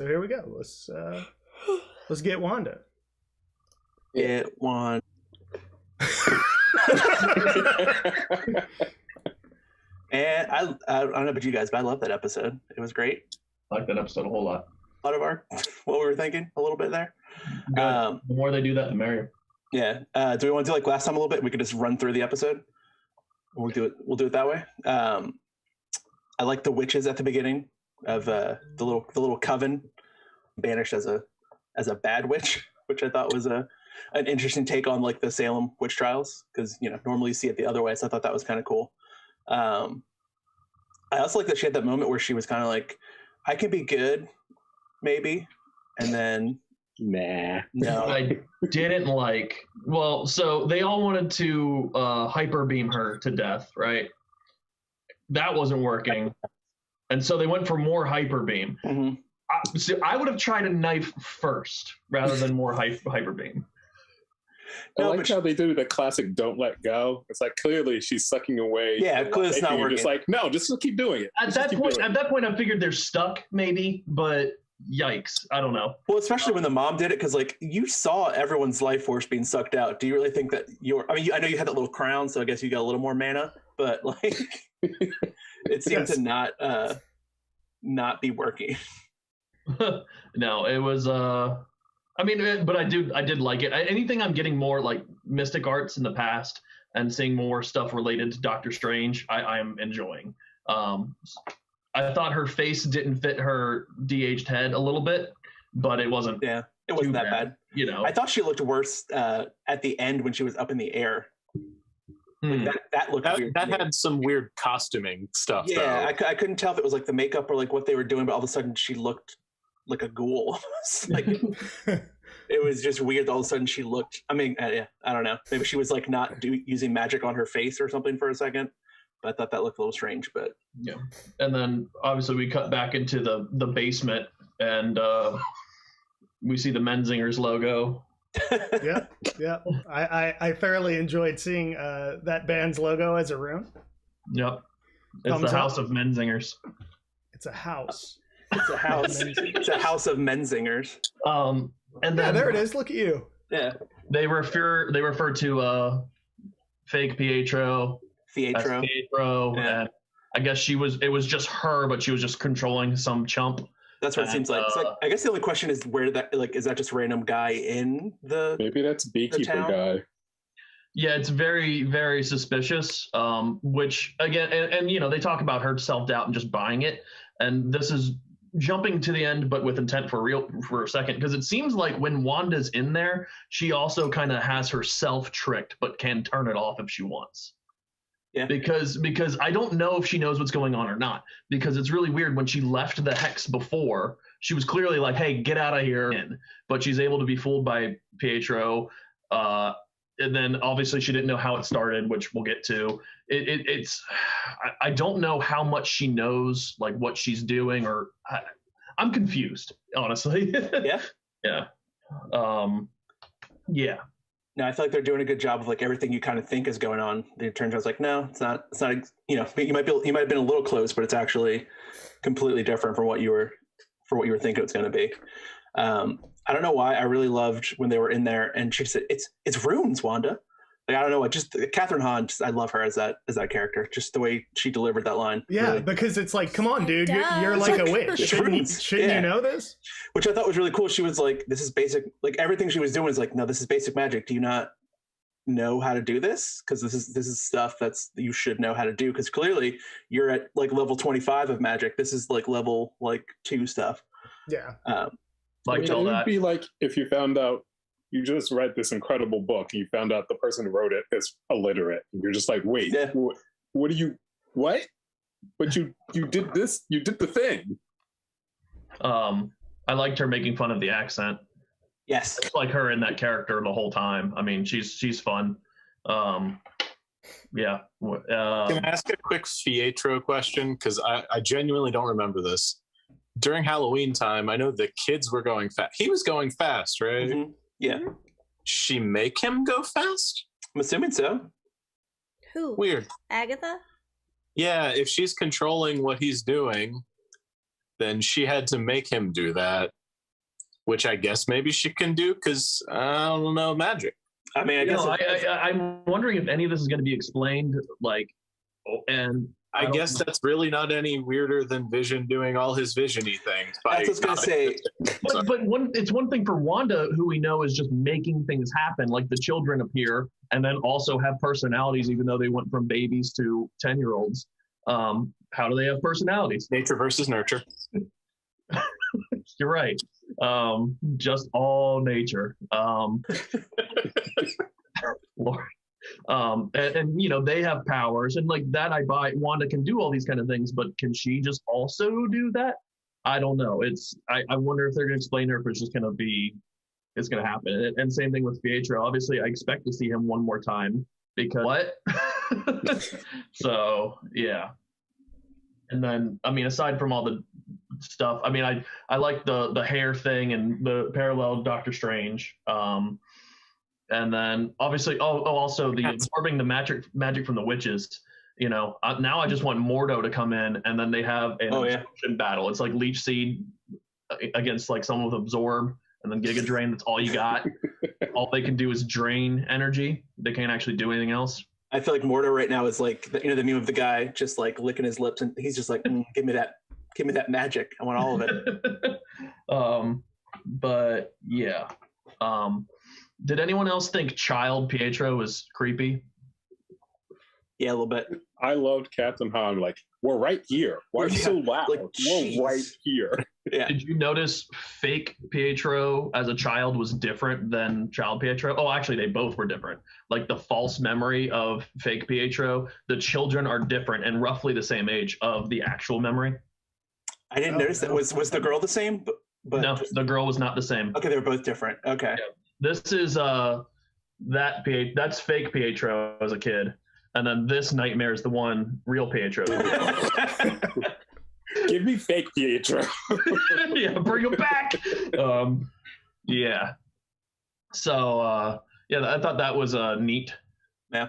So here we go. Let's get Wanda. Get Wanda. And I don't know about you guys, but I love that episode. It was great. I like that episode a whole lot. A lot of what we were thinking a little bit there. The more they do that, the merrier. Yeah. Do we want to do like last time a little bit? We could just run through the episode. We'll do it that way. I like the witches at the beginning of the little coven banished as a bad witch, which I thought was an interesting take on like the Salem witch trials, because normally you see it the other way. So I thought that was kind of cool. I also like that she had that moment where she was kind of like, I could be good, maybe, and then nah. No, I didn't like. Well, so they all wanted to hyper beam her to death, right? That wasn't working, and so they went for more hyper beam. Mm-hmm. I would have tried a knife first rather than more hyper beam. I like how they do the classic "don't let go." It's like clearly she's sucking away. Yeah, clearly it's not working. Just like no, just keep doing it. At that point, I figured they're stuck, maybe. But yikes, I don't know. Well, especially when the mom did it, because like you saw everyone's life force being sucked out. Do you really think that I know you had that little crown, so I guess you got a little more mana, but like it seemed to not be working. No, it was. I mean, but I did like it. Anything I'm getting more like mystic arts in the past and seeing more stuff related to Doctor Strange, I am enjoying. I thought her face didn't fit her de-aged head a little bit, but it wasn't. Yeah, it wasn't that bad. I thought she looked worse at the end when she was up in the air. Like that looked weird. That had some weird costuming stuff. Yeah, I couldn't tell if it was like the makeup or like what they were doing, but all of a sudden she looked like a ghoul. Like it was just weird. All of a sudden she looked. I mean, I don't know. Maybe she was like not using magic on her face or something for a second. But I thought that looked a little strange. But yeah, and then obviously we cut back into the basement and we see the Menzingers logo. Yeah. I thoroughly enjoyed seeing that band's logo as a rune. Yep, it's the House of Menzingers. It's a house. It's a house. It's a house of Menzingers. And then there it is. Look at you. Yeah. They refer to fake Pietro. Pietro. Yeah. And I guess it was just her, but she was just controlling some chump. That's what it seems like. So I guess the only question is where is that just a random guy in the maybe that's beekeeper guy. Yeah, it's very, very suspicious. Which again, and they talk about her self-doubt and just buying it. And this is jumping to the end, but with intent for a second, because it seems like when Wanda's in there, she also kind of has herself tricked, but can turn it off if she wants. Yeah. Because I don't know if she knows what's going on or not. Because it's really weird when she left the hex before, she was clearly like, "Hey, get out of here!" But she's able to be fooled by Pietro. And then obviously she didn't know how it started, which we'll get to. I don't know how much she knows, like what she's doing, or I'm confused, honestly. Yeah. Yeah. Yeah. No, I feel like they're doing a good job of like everything you kind of think is going on. It turns out it's like, no, it's not. You might have been a little close, but it's actually completely different from what you were thinking it was going to be. I don't know why I really loved when they were in there and she said, it's runes, Wanda. Like, I don't know what, just Catherine Hahn, I love her as that character, just the way she delivered that line. Yeah, really. Because it's like, come on, dude, you're like a witch. Shouldn't you know this? Which I thought was really cool. She was like, this is basic, like everything she was doing is like, no, this is basic magic. Do you not know how to do this? Because this is stuff you should know how to do. Because clearly you're at like level 25 of magic. This is like level 2 stuff. Yeah. It would be like if you found out you just read this incredible book and you found out the person who wrote it is illiterate. And you're just like, wait, what? But you did this, you did the thing. I liked her making fun of the accent. Yes. It's like her in that character the whole time. I mean, she's fun. Yeah. Can I ask a quick Pietro question? Because I genuinely don't remember this. During Halloween time, I know the kids were going fast. He was going fast, right? Mm-hmm. Yeah. She make him go fast? I'm assuming so. Who? Weird. Agatha? Yeah, if she's controlling what he's doing, then she had to make him do that, which I guess maybe she can do because I don't know magic. I mean, I guess I'm wondering if any of this is going to be explained, and I guess that's really not any weirder than Vision doing all his Vision-y things. That's what I was going to say. But it's one thing for Wanda, who we know is just making things happen, like the children appear and then also have personalities, even though they went from babies to 10-year-olds. How do they have personalities? Nature versus nurture. You're right. Just all nature. Lord. And they have powers, and like that I buy. Wanda can do all these kind of things, but can she just also do that? I don't know. I wonder if they're going to explain her, if it's just going to be, it's going to happen. And same thing with Pietro. Obviously, I expect to see him one more time because what? So yeah. And then, I mean, aside from all the stuff, I mean, I like the hair thing and the parallel Doctor Strange. And then obviously, also the absorbing the magic from the witches. Now I just want Mordo to come in, and then they have an absorption battle. It's like Leech Seed against like someone with Absorb, and then Giga Drain. That's all you got. All they can do is drain energy. They can't actually do anything else. I feel like Mordo right now is like the meme of the guy just like licking his lips, and he's just like, give me that magic. I want all of it. But yeah. Did anyone else think Child Pietro was creepy? Yeah, a little bit. I loved Captain Han. Like, we're right here. Why are you so loud? Like, we're right here. Yeah. Did you notice fake Pietro as a child was different than Child Pietro? Oh, actually, they both were different. Like the false memory of fake Pietro, the children are different and roughly the same age of the actual memory. I didn't notice that. Was the girl the same? But no, the girl was not the same. Okay, they were both different. Okay. Yeah. This is that's fake Pietro as a kid, and then this nightmare is the one real Pietro. Give me fake Pietro. Yeah, bring him back. Yeah. So yeah, I thought that was neat. Yeah.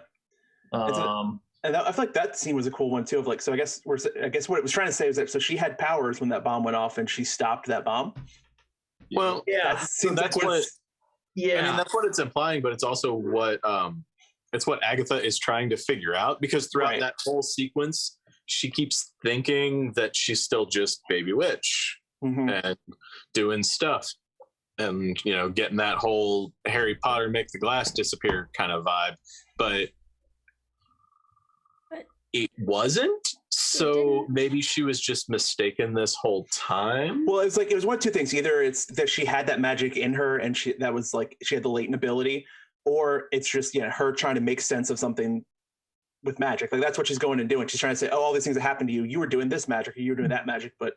And I feel like that scene was a cool one too. Of like, so I guess what it was trying to say is that so she had powers when that bomb went off, and she stopped that bomb. Well, yeah, that's what. Yeah, I mean that's what it's implying, but it's also what Agatha is trying to figure out, because throughout that whole sequence, she keeps thinking that she's still just Baby Witch and doing stuff, and getting that whole Harry Potter make the glass disappear kind of vibe, but it wasn't. So maybe she was just mistaken this whole time. Well, it's like it was one of two things. Either it's that she had that magic in her, and she had the latent ability, or it's just her trying to make sense of something with magic. Like that's what she's going and doing. She's trying to say, "Oh, all these things that happened to you. You were doing this magic, or you were doing that magic." But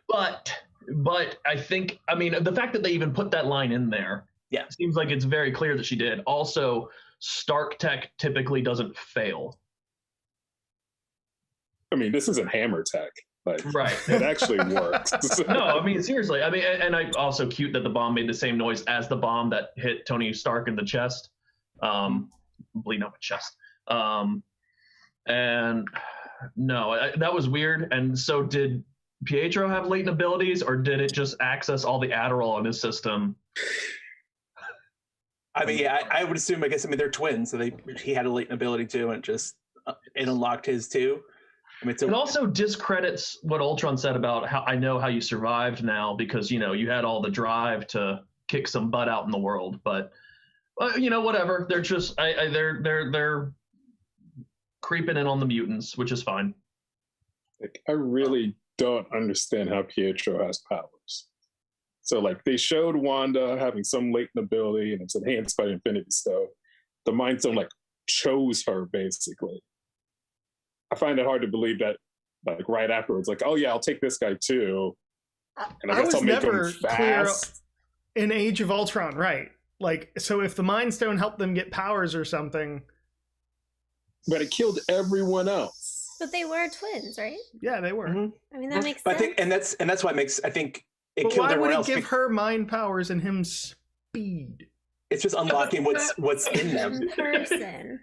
I think, I mean, the fact that they even put that line in there, seems like it's very clear that she did. Also, Stark tech typically doesn't fail. I mean, this isn't hammer tech. Like, right. It actually works. No, I mean, seriously. I mean, and I also cute that the bomb made the same noise as the bomb that hit Tony Stark in the chest. Bleeding out my chest. And no, that was weird. And so did Pietro have latent abilities, or did it just access all the Adderall in his system? I mean, yeah, I would assume, they're twins. So he had a latent ability too, and it unlocked his too. I mean, it also discredits what Ultron said about how you survived now, because you had all the drive to kick some butt out in the world. But whatever. They're just they're creeping in on the mutants, which is fine. Like, I really don't understand how Pietro has powers. So like they showed Wanda having some latent ability, and it's enhanced by Infinity Stone. The Mind Stone like chose her basically. I find it hard to believe that, like right afterwards, like, oh yeah, I'll take this guy too. And I guess I'll make him fast. In Age of Ultron, right? Like, so if the Mind Stone helped them get powers or something, but it killed everyone else. But they were twins, right? Yeah, they were. I mean, that makes sense. I think, and that's what makes. I think it but killed everyone else. Why would it give her mind powers and him speed? It's just unlocking what's in them. Person.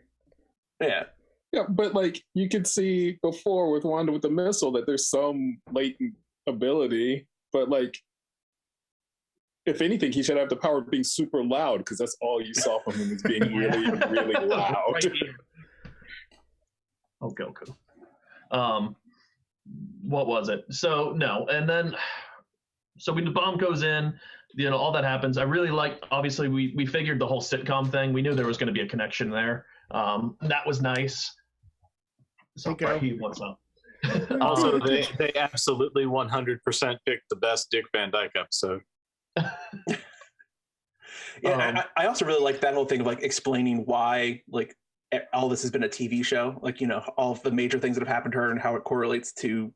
Yeah. Yeah, but like you could see before with Wanda with the missile that there's some latent ability. but like, if anything, he should have the power of being super loud, because that's all you saw from him, is being really, really loud. Right here. Oh, Goku. What was it? So no, and then when the bomb goes in, all that happens. I really like. Obviously, we figured the whole sitcom thing. We knew there was going to be a connection there. That was nice. So he what's up? Also, they absolutely 100% picked the best Dick Van Dyke episode. I also really like that whole thing of like explaining why like all this has been a TV show, like all of the major things that have happened to her and how it correlates to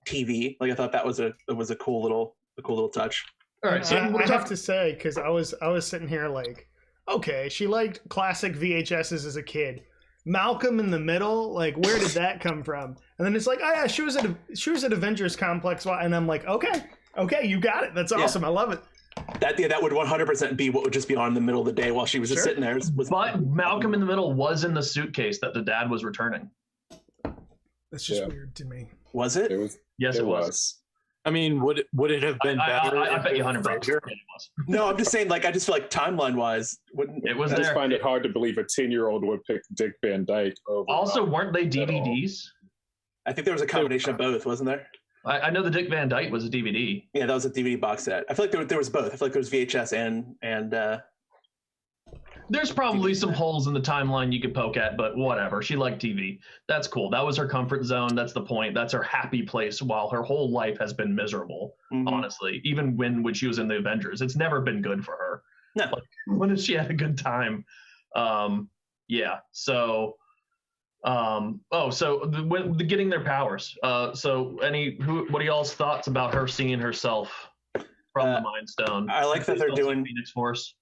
TV. Like I thought that was a cool little touch. All right, so I have to say, because I was sitting here like, okay, she liked classic VHSs as a kid. Malcolm in the Middle, like where did that come from? And then it's like, oh yeah, she was at Avengers Complex, and I'm like, okay, you got it. That's awesome. I love it. That would 100% be what would just be on in the middle of the day while she was just sitting there. But Malcolm in the Middle was in the suitcase that the dad was returning. That's just weird to me. Was it? Yes, it was. I mean, would it have been better? I bet you $100. No, I'm just saying. Like, I just feel like timeline-wise, it was? I just find it hard to believe a 10-year-old would pick Dick Van Dyke over. Also, weren't they DVDs? I think there was a combination of both, wasn't there? I know the Dick Van Dyke was a DVD. Yeah, that was a DVD box set. I feel like there was both. I feel like there was VHS and. There's probably some holes in the timeline you could poke at, but whatever. She liked TV. That's cool. That was her comfort zone. That's the point. That's her happy place while her whole life has been miserable, honestly. Even when she was in the Avengers. It's never been good for her. No. Like, when has she had a good time? Yeah. So... when getting their powers. What are y'all's thoughts about her seeing herself from the Mind Stone? I like that they're doing Phoenix Force.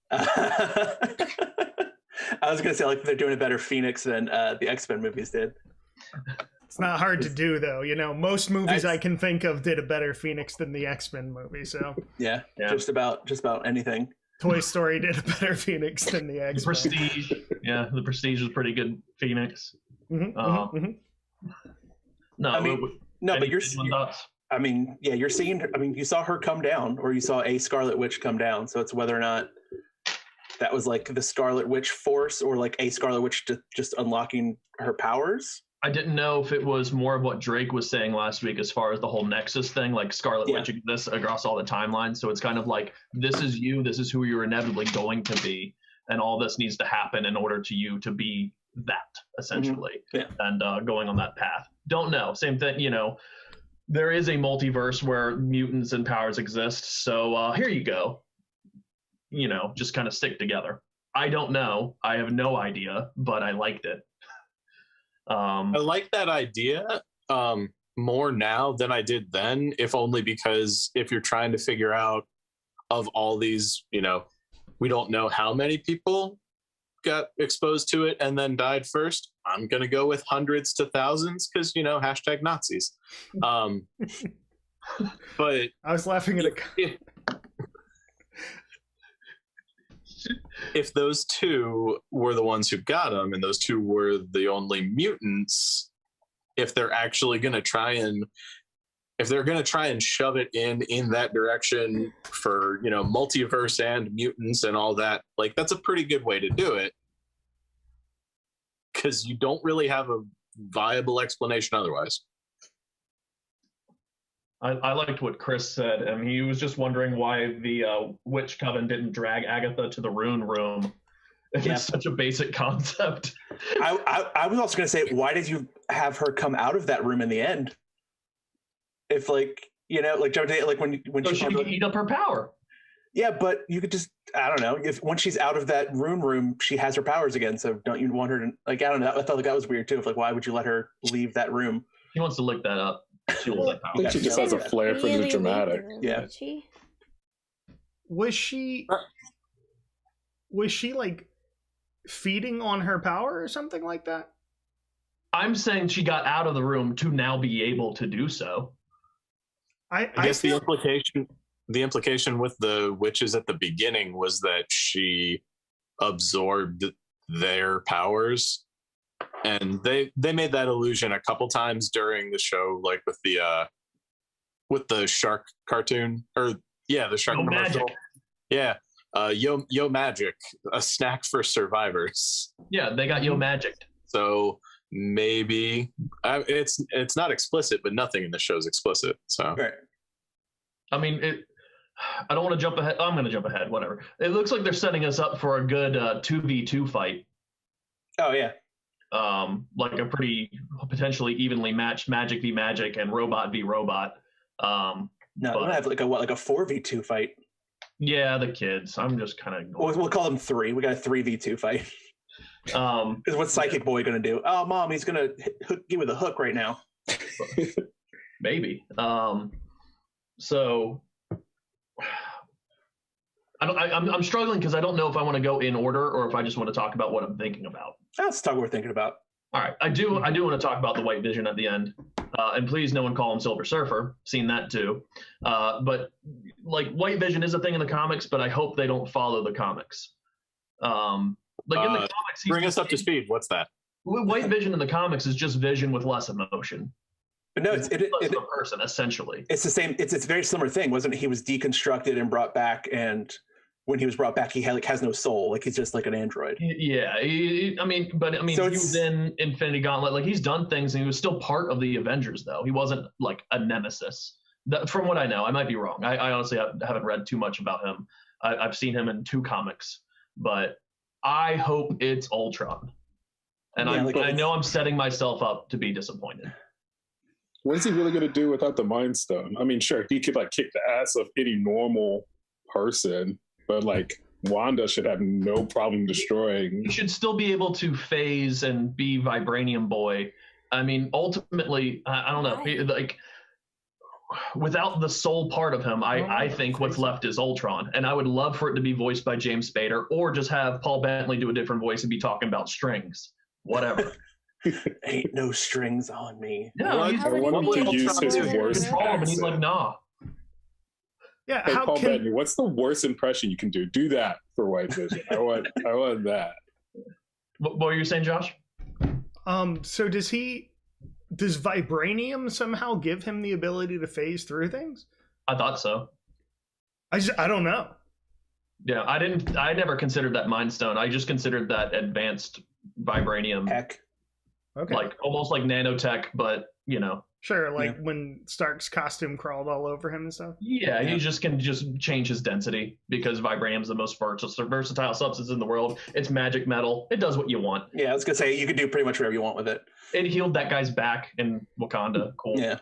I was gonna say, I like that they're doing a better Phoenix than the X-Men movies did. It's not hard to do, though. Most movies I can think of did a better Phoenix than the X-Men movie. So yeah. Just about anything. Toy Story did a better Phoenix than the X-Men. The Prestige, the Prestige was pretty good Phoenix. But you're seeing her. I mean, you saw her come down, or you saw a Scarlet Witch come down. So it's whether or not that was like the Scarlet Witch force, or like a Scarlet Witch just unlocking her powers. I didn't know if it was more of what Drake was saying last week as far as the whole Nexus thing, like Scarlet Witch exists across all the timelines. So it's kind of like, this is you, this is who you're inevitably going to be, and all this needs to happen in order to you to be that, essentially, and going on that path. Don't know. Same thing, there is a multiverse where mutants and powers exist. So here you go. Just kind of stick together. I don't know. I have no idea, but I liked it. I like that idea more now than I did then, if only because if you're trying to figure out of all these, we don't know how many people got exposed to it and then died first. I'm going to go with hundreds to thousands because, hashtag Nazis. But I was laughing at it. If those two were the ones who got them, and those two were the only mutants, if they're actually going to try and shove it in that direction for, multiverse and mutants and all that, like, that's a pretty good way to do it, because you don't really have a viable explanation otherwise. I liked what Chris said, and he was just wondering why the Witch Coven didn't drag Agatha to the Rune Room. It's such a basic concept. I was also going to say, why did you have her come out of that room in the end? If when she could eat up her power. Yeah, but you could just, I don't know, if once she's out of that Rune Room, she has her powers again. So don't you want her to, I don't know. I felt like that was weird too. Why would you let her leave that room? He wants to look that up. I think she just has a flair for the dramatic. Yeah. Was she like feeding on her power or something like that? I'm saying she got out of the room to now be able to do so. I guess the implication with the witches at the beginning was that she absorbed their powers. And they made that illusion a couple times during the show, like with the with the shark cartoon, or the shark commercial. Magic. Yeah, Yo Magic, a snack for survivors. Yeah, they got Yo Magic. So maybe it's not explicit, but nothing in the show is explicit. So Right. I mean, I don't want to jump ahead. I'm going to jump ahead. Whatever. It looks like they're setting us up for a good 2v2 fight. Oh yeah. Like a pretty potentially evenly matched Magic v Magic and Robot v Robot. No, we're gonna have like a 4v2 fight. Yeah, the kids. I'm just kind of. We'll call them 3. We got a 3v2 fight. What's Psychic Boy gonna do? Oh, Mom, he's gonna hook you with a hook right now. Maybe. So I'm struggling because I don't know if I want to go in order or if I just want to talk about what I'm thinking about. Let's talk what we're thinking about. All right, I do want to talk about the White Vision at the end, and please, no one call him Silver Surfer. Seen that too, but like White Vision is a thing in the comics, but I hope they don't follow the comims. Like in the comics, bring us up to speed. What's that? White Vision in the comics is just Vision with less emotion. But no, it's a person essentially. It's the same. It's a very similar thing, wasn't it? He was deconstructed and brought back, and when he was brought back, he has no soul. Like he's just like an android. Yeah, so he was in Infinity Gauntlet. Like he's done things, and he was still part of the Avengers, though. He wasn't like a nemesis. From what I know, I might be wrong. I honestly haven't read too much about him. I've seen him in 2 comics, but I hope it's Ultron. And I know I'm setting myself up to be disappointed. What is he really going to do without the Mind Stone? I mean, sure, he could like kick the ass of any normal person, but like Wanda should have no problem destroying. He should still be able to phase and be Vibranium Boy. I mean, ultimately, I don't know. Like, without the soul part of him, I think what's left is Ultron. And I would love for it to be voiced by James Spader, or just have Paul Bentley do a different voice and be talking about strings. Whatever. Ain't no strings on me. No, I want him to use his worst accent. And he's like, nah. Yeah, hey, Paul Bettany, what's the worst impression you can do? Do that for White Vision. I want that. What were you saying, Josh? So does Vibranium somehow give him the ability to phase through things? I thought so. I don't know. Yeah, I never considered that Mind Stone. I just considered that advanced Vibranium. Heck. Okay. Like almost like nanotech, but Sure, like when Stark's costume crawled all over him and stuff. Yeah, he can change his density because vibranium's the most versatile substance in the world. It's magic metal. It does what you want. Yeah, I was gonna say you can do pretty much whatever you want with it. It healed that guy's back in Wakanda. Cool. Yeah.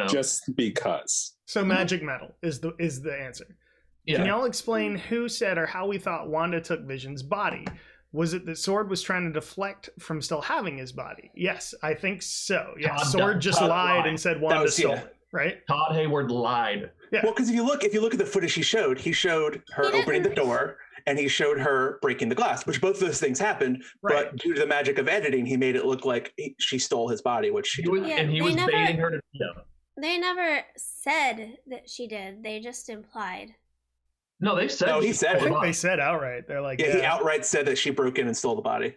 Just because. So magic metal is the answer. Yeah. Can y'all explain who said or how we thought Wanda took Vision's body? Was it that Sword was trying to deflect from still having his body? Yes, I think so. Yeah, Sword just lied and said Wanda stole it, right? Todd Hayward lied. Yeah. Well, because if you look at the footage he showed her opening the door and he showed her breaking the glass, which both of those things happened. Right. But due to the magic of editing, he made it look like she stole his body, which she did. And he was baiting her to. They never said that she did. They just implied. No, they said. No, he said. I think they said outright. They're like, he outright said that she broke in and stole the body.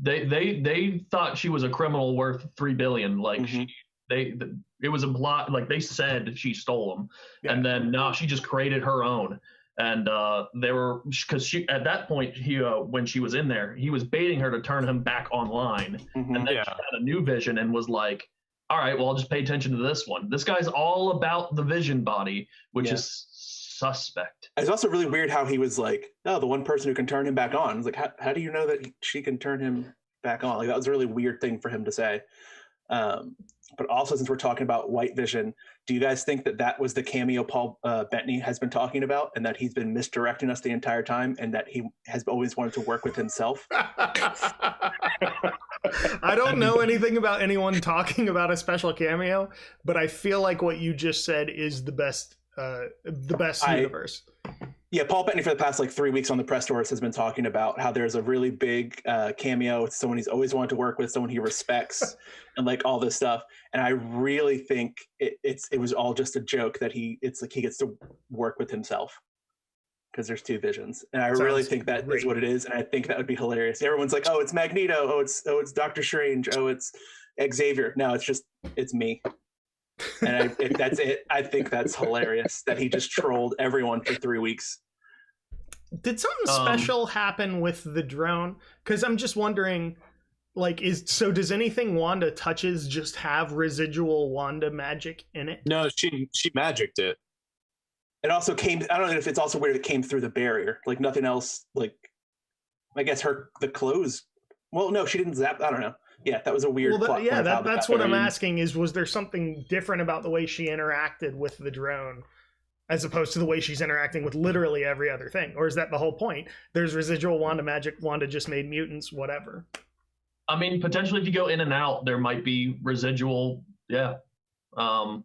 They thought she was a criminal worth $3 billion. Like it was implied. Like they said she stole them, and then she just created her own. And they were because she at that point when she was in there, he was baiting her to turn him back online, and then she had a new Vision and was like, all right, well, I'll just pay attention to this one. This guy's all about the Vision body, which is suspect. It's also really weird how he was like, oh, the one person who can turn him back on. It's like, how do you know that she can turn him back on? Like that was a really weird thing for him to say. But also, since we're talking about White Vision, do you guys think that was the cameo Paul Bettany has been talking about, and that he's been misdirecting us the entire time, and that he has always wanted to work with himself? I don't know anything about anyone talking about a special cameo, but I feel like what you just said is the best universe. Yeah, Paul Bettany for the past 3 weeks on the press tours has been talking about how there's a really big cameo with someone he's always wanted to work with, someone he respects, and all this stuff. And I really think it was all just a joke that he gets to work with himself because there's 2 Visions, and I really think that is what it is. And I think that would be hilarious. Everyone's like, "Oh, it's Magneto. Oh, it's Doctor Strange. Oh, it's Xavier." No, it's me. And that's it. I think that's hilarious that he just trolled everyone for 3 weeks. Did something special happen with the drone? Because I'm just wondering, like, does anything Wanda touches just have residual Wanda magic in it? No, she magicked it. It also came. I don't know if it's also weird. It came through the barrier. Like nothing else. Like, I guess the clothes. Well, no, she didn't zap. I don't know. Yeah, that was a weird. Well, that's what I'm asking. Was there something different about the way she interacted with the drone, as opposed to the way she's interacting with literally every other thing? Or is that the whole point? There's residual Wanda magic. Wanda just made mutants. Whatever. I mean, potentially, if you go in and out, there might be residual. Yeah. I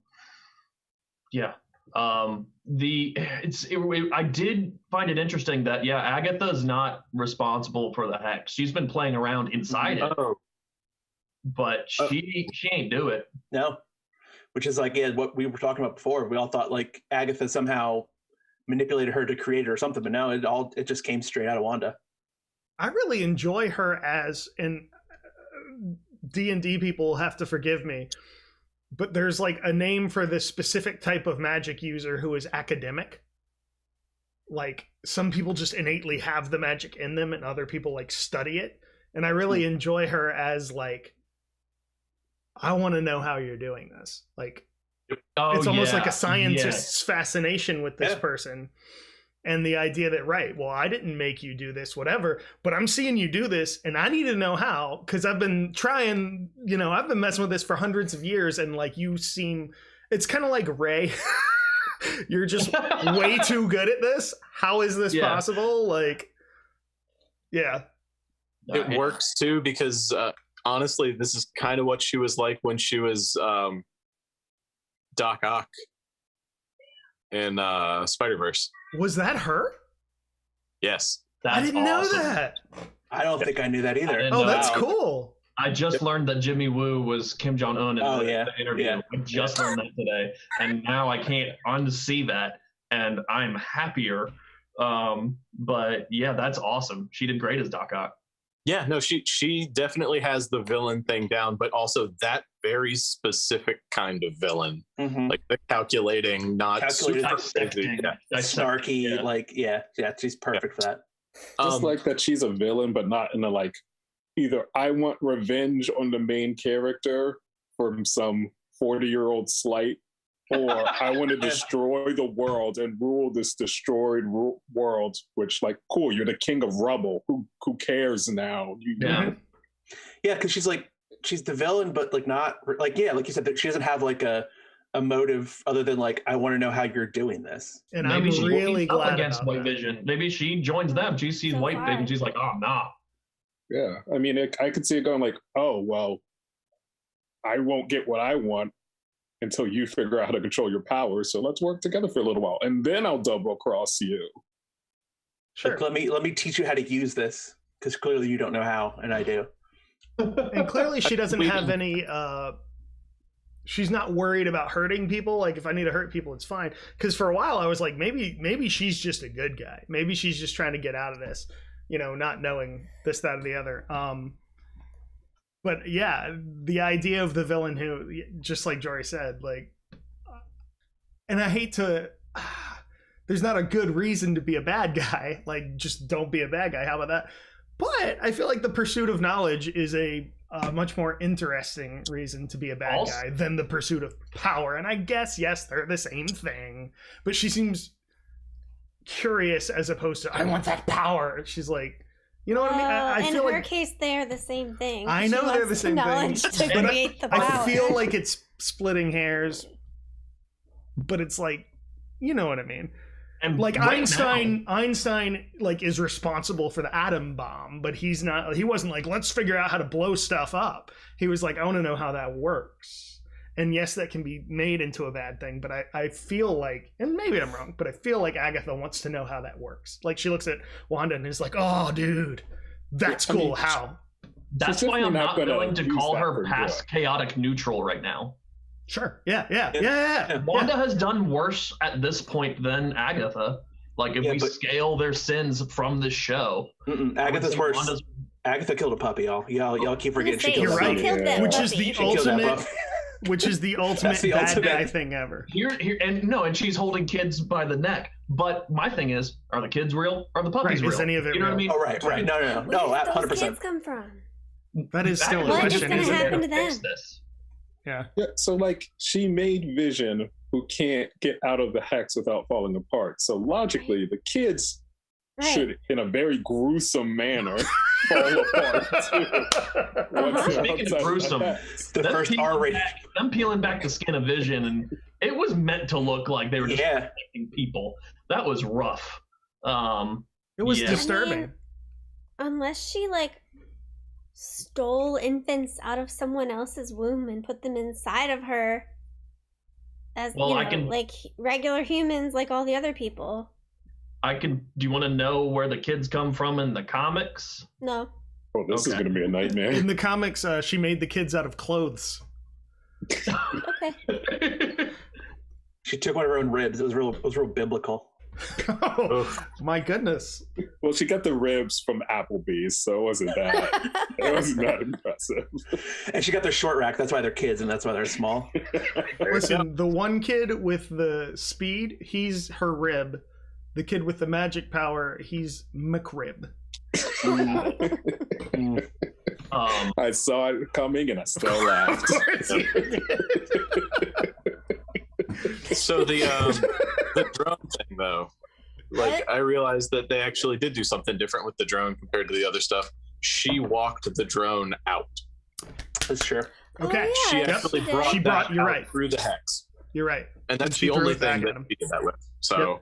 did find it interesting that Agatha is not responsible for the hex. She's been playing around inside it, but she ain't do it. No, which is like what we were talking about before. We all thought like Agatha somehow manipulated her to create it or something, but no, it just came straight out of Wanda. I really enjoy her as and D&D people have to forgive me, but there's like a name for this specific type of magic user who is academic. Like some people just innately have the magic in them and other people like study it. And I really enjoy her as like, I want to know how you're doing this. Like, it's almost like a scientist's fascination with this person. And the idea that, right, well, I didn't make you do this, whatever, but I'm seeing you do this and I need to know how, because I've been trying, I've been messing with this for hundreds of years. And like, it's kind of like Ray. You're just way too good at this. How is this possible? Like, yeah. It works too, because honestly, this is kind of what she was like when she was Doc Ock in Spider-Verse. Was that her? Yes. I didn't know that. I don't think I knew that either. Oh, that's cool. I just learned that Jimmy Woo was Kim Jong-un in the interview. Yeah. I just learned that today. And now I can't unsee that. And I'm happier. But yeah, that's awesome. She did great as Doc Ock. Yeah, no, she definitely has the villain thing down, but also that very specific kind of villain. Mm-hmm. Like the calculating, not super crazy. Snarky, she's perfect for that. Just like that she's a villain, but not in a like, either I want revenge on the main character from some 40-year-old slight, or I want to destroy the world and rule this destroyed world, which like, cool, you're the king of rubble. Who cares now? Yeah, because she's the villain, but like not like, like you said, that she doesn't have like a motive other than like, I want to know how you're doing this. And maybe I'm really glad against WandaVision. Maybe she joins them. She sees White Big and she's like, oh, nah. Yeah, I mean, I could see it going like, oh, well, I won't get what I want until you figure out how to control your powers. So let's work together for a little while, and then I'll double cross you. Sure. Like, let me teach you how to use this, because clearly you don't know how, and I do. And clearly she doesn't have any. She's not worried about hurting people. Like if I need to hurt people, it's fine. Because for a while I was like, maybe she's just a good guy. Maybe she's just trying to get out of this, not knowing this, that, or the other. But yeah, the idea of the villain who, just like Jory said, like, and I hate to, there's not a good reason to be a bad guy. Like, just don't be a bad guy. How about that? But I feel like the pursuit of knowledge is a much more interesting reason to be a bad guy than the pursuit of power. And I guess, yes, they're the same thing, but she seems curious as opposed to, I want that power. She's like, you know what I mean? I feel in her case, they're the same thing. I know they're the same thing. To create the power. I feel like it's splitting hairs, but it's like, you know what I mean? And like right Einstein like is responsible for the atom bomb, but he wasn't like, let's figure out how to blow stuff up. He was like, I want to know how that works. And yes, that can be made into a bad thing, but I feel like, and maybe I'm wrong, but I feel like Agatha wants to know how that works. Like she looks at Wanda and is like, oh, dude, that's cool. I mean, how? That's why I'm not willing to call her past chaotic neutral right now. Sure. Yeah. Wanda has done worse at this point than Agatha. Like if we scale their sins from this show. Agatha's worse. Agatha killed a puppy, y'all. Y'all keep forgetting she killed a puppy. Which is the ultimate. which is the ultimate bad guy thing ever. And she's holding kids by the neck. But my thing is, are the kids real? Are the puppies real? Is any of it you know real? what I mean? Oh, right. No, Where did 100%. those kids come from? That is still a What is question, gonna isn't happen it? to them? Yeah. So like she made Vision, who can't get out of the hex without falling apart. So logically, the kids should, in a very gruesome manner, fall apart too. Speaking of gruesome, the first R-rated. Them peeling back the skin of Vision, and it was meant to look like they were just protecting people. That was rough. It was disturbing. I mean, unless she stole infants out of someone else's womb and put them inside of her as like regular humans, like all the other people. Do you want to know where the kids come from in the comics? No. Oh, this is going to be a nightmare. In the comics, she made the kids out of clothes. Okay. She took one of her own ribs. It was real biblical. Oh, my goodness. Well, she got the ribs from Applebee's, so it wasn't that impressive. And she got their short rack. That's why they're kids, and that's why they're small. Listen, the one kid with the speed, he's her rib. The kid with the magic power, he's McRib. I saw it coming, and I still laughed. So the drone thing, though, I realized that they actually did do something different with the drone compared to the other stuff. She walked the drone out. That's true. Okay. Oh, She yeah, actually she brought you're out right. through the hex. You're right. And that's she the threw only it back thing at that him. she did that with. So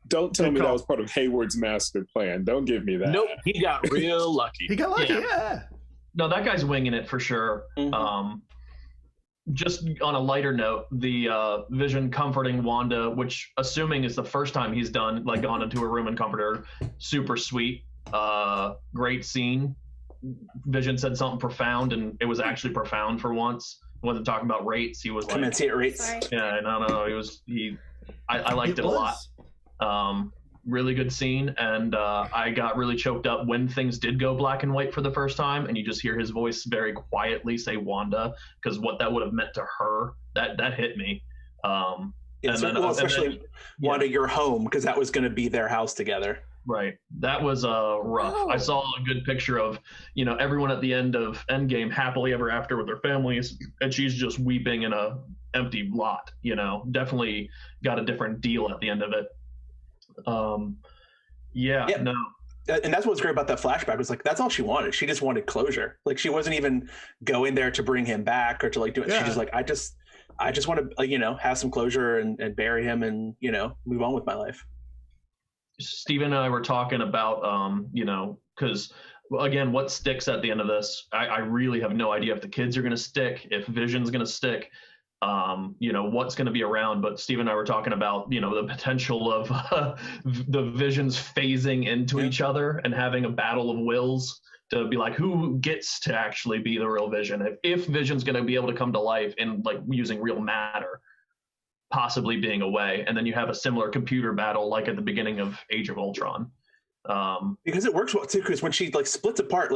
don't tell me that was part of Hayward's master plan. Don't give me that. Nope, he got real lucky. He got lucky, yeah. No, that guy's winging it for sure. Mm-hmm. Just on a lighter note, the Vision comforting Wanda, which assuming is the first time he's gone into a room and comforted her, super sweet, great scene. Vision said something profound, and it was actually profound for once. He wasn't talking about rates. He was like, commensurate rates. Sorry. yeah, no. I liked it a lot. Really good scene, and I got really choked up when things did go black and white for the first time, and you just hear his voice very quietly say Wanda, because what that would have meant to her, that hit me. Especially Wanda, you're home, because that was going to be their house together. Right. That was rough. Oh. I saw a good picture of, everyone at the end of Endgame happily ever after with their families, and she's just weeping in a empty lot. Definitely got a different deal at the end of it. No. And that's what's great about that flashback was that's all she wanted. She just wanted closure. She wasn't even going there to bring him back or to do it. Yeah. She just I just want to have some closure and bury him and move on with my life. Steven and I were talking about because again, what sticks at the end of this, I really have no idea if the kids are going to stick, if Vision's going to stick, what's going to be around. But Steve and I were talking about, the potential of the Visions phasing into each other and having a battle of wills to be who gets to actually be the real Vision. If Vision's going to be able to come to life in using real matter, possibly being away. And then you have a similar computer battle at the beginning of Age of Ultron. Because it works well too, because when she splits apart,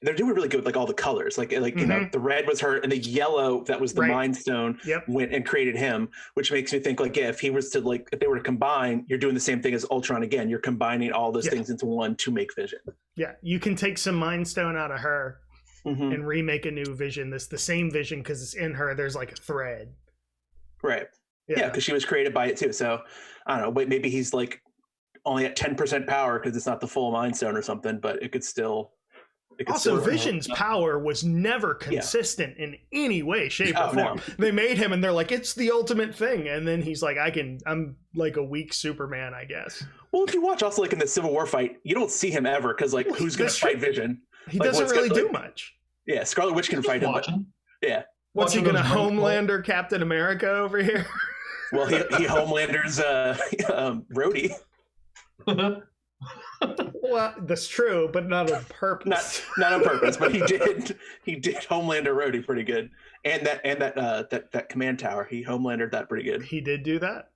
they're doing really good with all the colors. The red was her, and the yellow that was the Mind Stone went and created him, which makes me think if he was to if they were to combine, you're doing the same thing as Ultron again. You're combining all those things into one to make Vision. Yeah, you can take some Mind Stone out of her and remake a new Vision. This the same Vision because it's in her. There's a thread. Right. Yeah, because she was created by it too. So I don't know. Maybe he's only at 10% power because it's not the full Mind Stone or something. But it could still. Vision's power was never consistent in any way, shape, or form. No. They made him, and they're it's the ultimate thing. And then he's I'm a weak Superman, I guess. Well, if you watch also in the Civil War fight, you don't see him ever because who's going to fight Vision? He doesn't really do much. Yeah, Scarlet Witch can fight him. Yeah. What's he going to Homelander Captain America over here? Well, he Homelander's Rhodey. Well, that's true, but not on purpose. Not on purpose, but he did Homelander Rhodey pretty good, and that command tower, he Homelandered that pretty good. He did do that.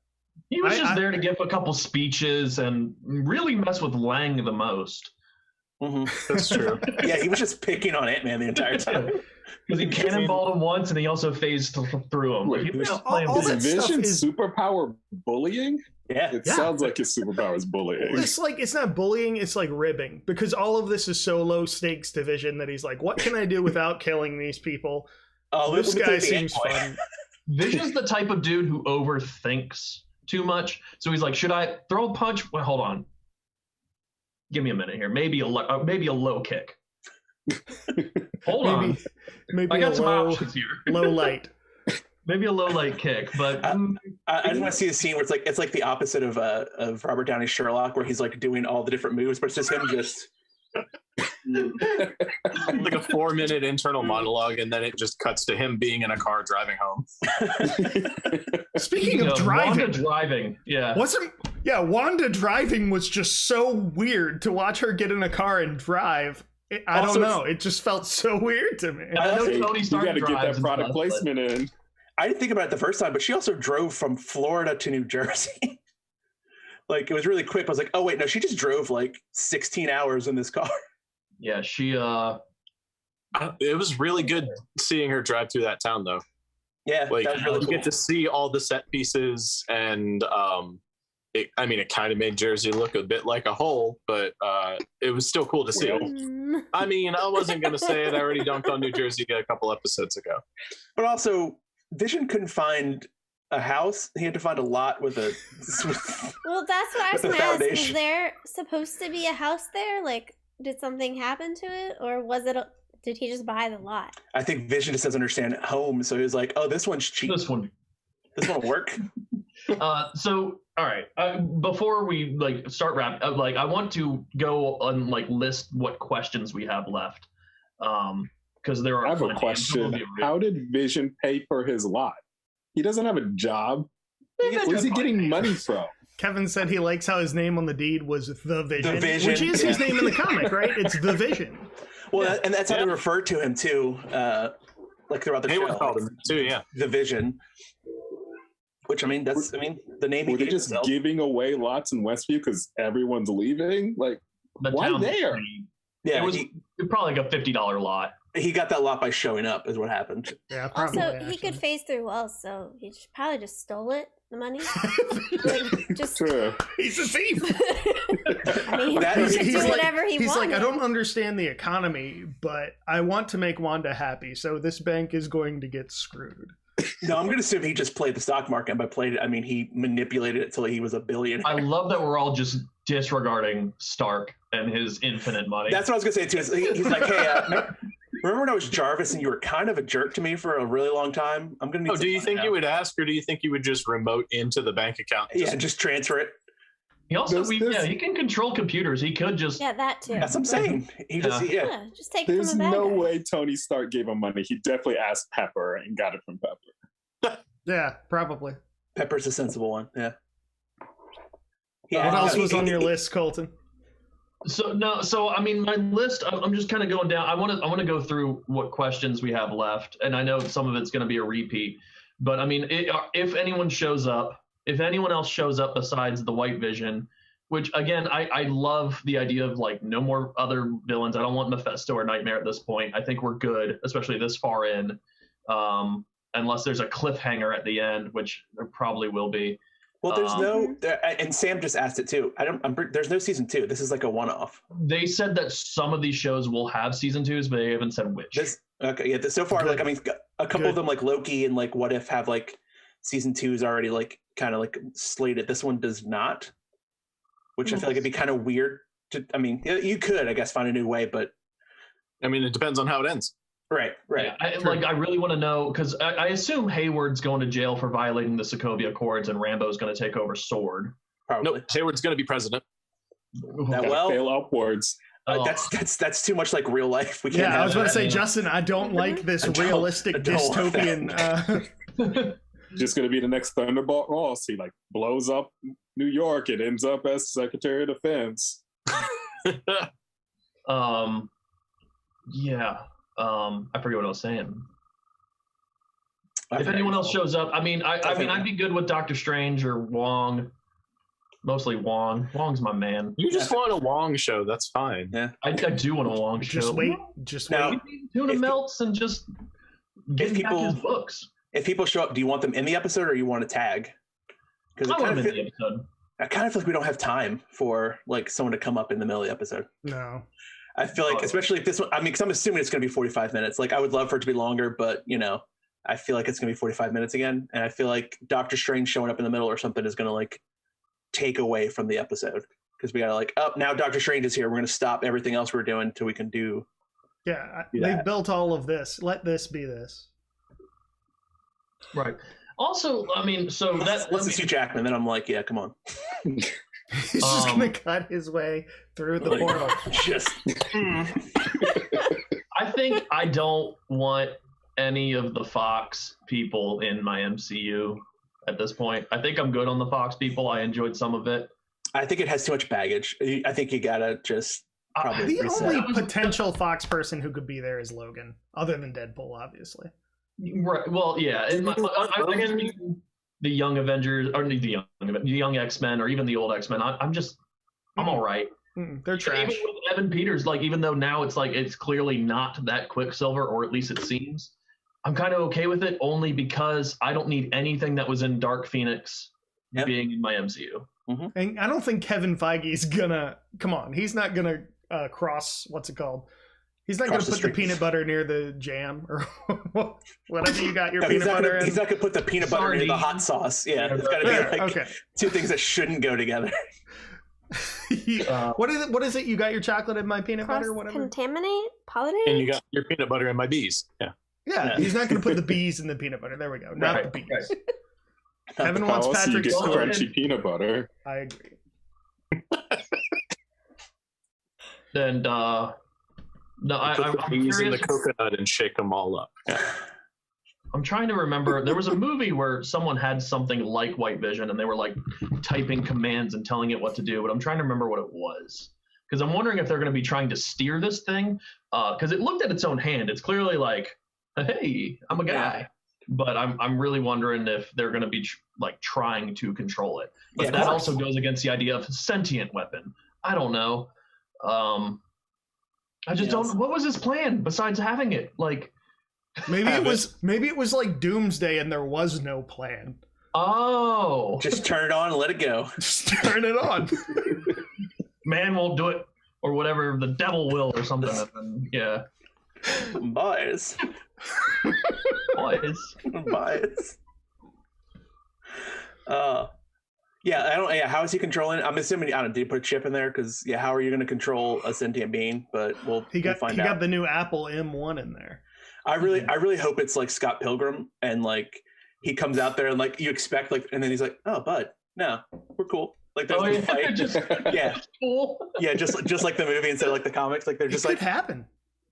He was there to give a couple speeches and really mess with Lang the most. That's true. Yeah, he was just picking on Ant-Man the entire time. Because he cannonballed him once, and he also phased through him. Wait, is Vision superpower bullying? Yeah, it sounds like his superpower is bullying. It's not bullying, it's like ribbing, because all of this is so low stakes to Vision that he's like, what can I do without killing these people? Oh, this guy seems fun. Vision's the type of dude who overthinks too much, so he's like, should I throw a punch? Well, hold on, give me a minute here. Maybe a low kick. Hold on, maybe I got some options here. Low light. Maybe a low light kick, but I just want to see a scene where it's like the opposite of Robert Downey's Sherlock, where he's like doing all the different moves, but it's just him just like a 4-minute internal monologue, and then it just cuts to him being in a car driving home. Speaking of driving, Wanda driving, Wanda driving was just so weird to watch her get in a car and drive. I don't know. It just felt so weird to me. I know Tony you got to get that product placement in. I didn't think about it the first time, but she also drove from Florida to New Jersey. Like, it was really quick. I was like, oh, wait, no, she just drove like 16 hours in this car. Yeah, she... It was really good seeing her drive through that town, though. Yeah, like, that was really cool. You get to see all the set pieces, and it kind of made Jersey look a bit like a hole, but it was still cool to see. I mean, I wasn't going to say it. I already dunked on New Jersey a couple episodes ago. But also... Vision couldn't find a house. He had to find a lot with a... Well, that's what I was going to ask. Was there supposed to be a house there? Like, did something happen to it? Or did he just buy the lot? I think Vision just doesn't understand home. So he was like, oh, this one's cheap. This one will work. So, all right. Before we start wrapping, I want to go and list what questions we have left. Because there are. I have a question. How did Vision pay for his lot? He doesn't have a job. Where's he getting money from? Kevin said he likes how his name on the deed was The Vision, which is his name in the comic, right? It's The Vision. Well, and that's how they refer to him too, throughout the show. Called him too, yeah. The Vision. Which the name. Were they just giving away lots in Westview because everyone's leaving? Like, why there? Yeah, it was probably like a $50 lot. He got that lot by showing up, is what happened. Yeah, probably. Also, he could phase through walls, so he probably just stole it, the money. He's a thief. I mean, he can do whatever he wants. He's like, I don't understand the economy, but I want to make Wanda happy, so this bank is going to get screwed. No, I'm going to assume he just played the stock market. And by played it, I mean he manipulated it till he was a billionaire. I love that we're all just disregarding Stark and his infinite money. That's what I was going to say too. He's like, hey, remember when I was Jarvis and you were kind of a jerk to me for a really long time? I'm going to. Do you think you would ask, or do you think you would just remote into the bank account? Just transfer it. He also, he can control computers. He could just. Yeah, that too. That's what I'm saying. Just take it There's from a bad no guy. way Tony Stark gave him money. He definitely asked Pepper and got it from Pepper. Yeah, probably. Pepper's a sensible one. Yeah. What else was on your list, Colton? So I mean, my list. I'm just kind of going down. I want to go through what questions we have left, and I know some of it's going to be a repeat. But I mean, if anyone shows up. If anyone else shows up besides the White Vision, which again, I love the idea of no more other villains. I don't want Mephisto or Nightmare at this point. I think we're good, especially this far in, unless there's a cliffhanger at the end, which there probably will be. Well, there's no, and Sam just asked it too. There's no season 2. This is like a one-off. They said that some of these shows will have season 2s, but they haven't said which. So far, a couple of them like Loki and What If have season 2s already kind of slated. This one does not, which I feel like it'd be kind of weird to. I mean, you could, I guess, find a new way, but I mean, it depends on how it ends. Right. Yeah, I really want to know, because I assume Hayward's going to jail for violating the Sokovia Accords, and Rambo's going to take over Sword. Probably. Nope, Hayward's going to be president. Fail upwards. That's too much like real life. We can't. I was going to say, Justin, I don't like this realistic dystopian. Just going to be the next Thunderbolt Ross. He blows up New York. It ends up as Secretary of Defense. Yeah. I forget what I was saying. If anyone else shows up, I mean, I'd be good with Doctor Strange or Wong. Mostly Wong. Wong's my man. You just want a Wong show. That's fine. Yeah, I do want a Wong show. Just now, wait. Tuna melts and just get back his books. If people show up, do you want them in the episode or you want to tag? Because I want them in the episode. I kind of feel like we don't have time for like someone to come up in the middle of the episode. No. I feel like, especially if this one, I mean, because I'm assuming it's going to be 45 minutes. Like, I would love for it to be longer, but, you know, I feel like it's going to be 45 minutes again. And I feel like Doctor Strange showing up in the middle or something is going to, like, take away from the episode. Because we got to, like, oh, now Doctor Strange is here. We're going to stop everything else we're doing until we can do. Yeah, they've built all of this. Let this be this. Right. Also, I mean, so that's... Let's see Jackman. Then I'm like, yeah, come on. He's just gonna cut his way through the portal. Just. I think I don't want any of the Fox people in my MCU at this point. I think I'm good on the Fox people. I enjoyed some of it. I think it has too much baggage. I think you gotta just probably the reset. only potential Fox person who could be there is Logan, other than Deadpool, obviously. Right. Well, yeah. I mean, the Young Avengers, or the Young X-Men, or even the old X-Men. I'm all right. They're trash. Even with Evan Peters, like, even though now it's like it's clearly not that Quicksilver, or at least it seems, I'm kind of okay with it, only because I don't need anything that was in Dark Phoenix being in my MCU. Mm-hmm. And I don't think Kevin Feige's gonna come on. He's not gonna cross what's it called? He's not going to put the peanut butter near the jam or whatever you got your peanut butter in. He's not going to put the peanut butter near the hot sauce. Yeah, it's got to be like two things that shouldn't go together. What is it? You got your chocolate in my peanut butter? Whatever. Contaminate? Pollinate? And you got your peanut butter in my bees. Yeah. He's not going to put the bees in the peanut butter. There we go. Not the bees. Right. Kevin wants Patrick's crunchy peanut butter. I agree. And no, I'm curious. In the coconut and shake them all up. Yeah. I'm trying to remember. There was a movie where someone had something like White Vision, and they were like typing commands and telling it what to do. But I'm trying to remember what it was, because I'm wondering if they're going to be trying to steer this thing. Because it looked at its own hand. It's clearly like, hey, I'm a guy. But I'm really wondering if they're going to be like trying to control it. But that also goes against the idea of sentient weapon. I don't know. I just don't. What was his plan besides having it? Like, maybe it was like Doomsday, and there was no plan. Oh, just turn it on and let it go. Just turn it on. Man won't do it, or whatever. The devil will, or something. And, yeah. Boys. Yeah, how is he controlling it? I'm assuming did he put a chip in there? Because how are you going to control a sentient being? But we'll find out. He got the new Apple M1 in there. I really hope it's like Scott Pilgrim, and like he comes out there and like you expect and then he's like, oh, bud, no, we're cool. Like there's a fight. Cool. Yeah, just like the movie instead of like the comics. Like they're just it could happen.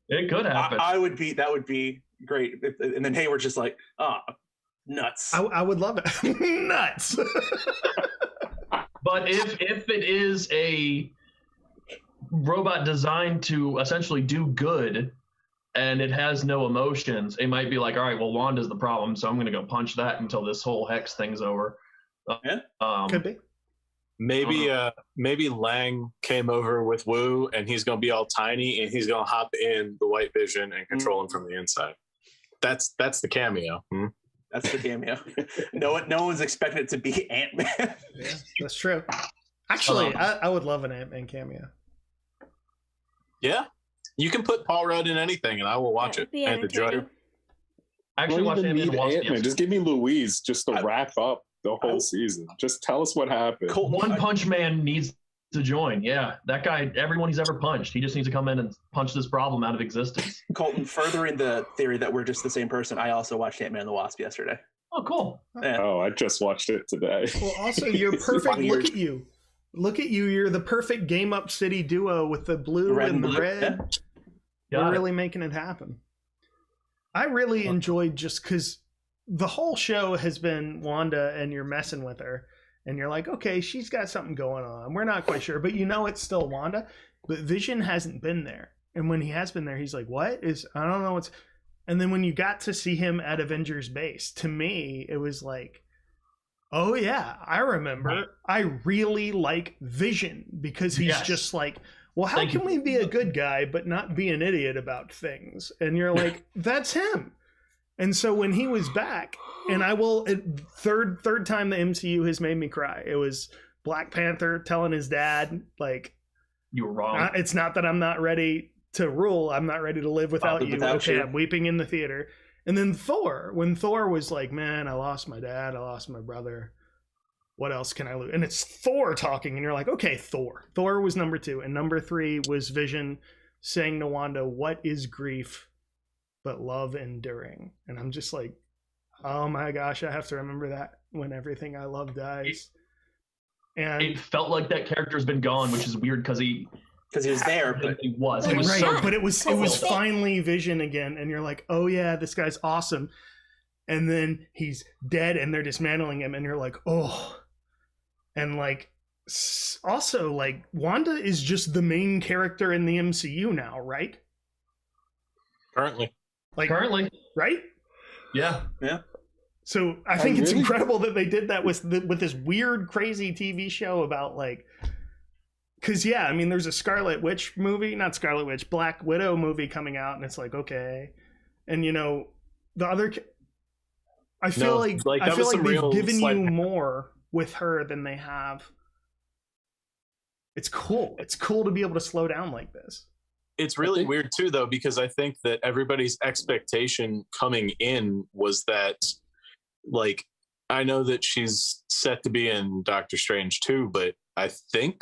It could happen. That would be great. And then Hayward's just like, nuts. I would love it. Nuts. But if it is a robot designed to essentially do good and it has no emotions, it might be like, all right, well, Wanda's the problem, so I'm going to go punch that until this whole Hex thing's over. Could be. Maybe Lang came over with Wu, and he's going to be all tiny, and he's going to hop in the White Vision and control him from the inside. That's the cameo. That's the cameo. No one's expecting it to be Ant-Man. Yeah, that's true. Actually, I would love an Ant-Man cameo. Yeah, you can put Paul Rudd in anything, and I will watch it and enjoy it. I actually watched Ant-Man. Just give me Louise just to wrap up the whole season. Just tell us what happened. One Punch Man needs to join. Yeah, that guy, everyone he's ever punched, he just needs to come in and punch this problem out of existence. Colton, furthering the theory that we're just the same person, I also watched Ant-Man and the Wasp yesterday. Oh, cool. Yeah. Oh, I just watched it today. Well, also, you're perfect. Look at you. You're the perfect Game Up City duo with the blue and the red. Yeah. You're really making it happen. I really enjoyed just because the whole show has been Wanda and you're messing with her. And you're like, okay, she's got something going on. We're not quite sure, but you know it's still Wanda. But Vision hasn't been there. And when he has been there, he's like, I don't know what's... And then when you got to see him at Avengers Base, to me, it was like, Oh yeah, I remember. I really like Vision because he's just like, well, how can we be a good guy but not be an idiot about things? And you're like, that's him. And so when he was back, and I will, third time the MCU has made me cry. It was Black Panther telling his dad, like, you were wrong. It's not that I'm not ready to rule. I'm not ready to live without you. Okay, I'm weeping in the theater. And then Thor, when Thor was like, man, I lost my dad. I lost my brother. What else can I lose? And it's Thor talking. And you're like, okay, Thor. Thor was number 2. And number 3 was Vision saying to Wanda, what is grief but love enduring? And I'm just like, oh my gosh, I have to remember that when everything I love dies. And it felt like that character's been gone, which is weird because he was there, but he was. It was right, so, but it was finally Vision again, and you're like, oh yeah, this guy's awesome. And then he's dead, and they're dismantling him, and you're like, oh. And like, also like, Wanda is just the main character in the MCU now, right? Currently, right? Yeah. So I think it's incredible that they did that with this weird, crazy TV show about like, because I mean, there's a Black Widow movie coming out, and it's like, okay, and the other, I feel like they've given you more with her than they have. It's cool. It's cool to be able to slow down like this. It's really weird too, though, because I think that everybody's expectation coming in was that, like, I know that she's set to be in Doctor Strange too, but I think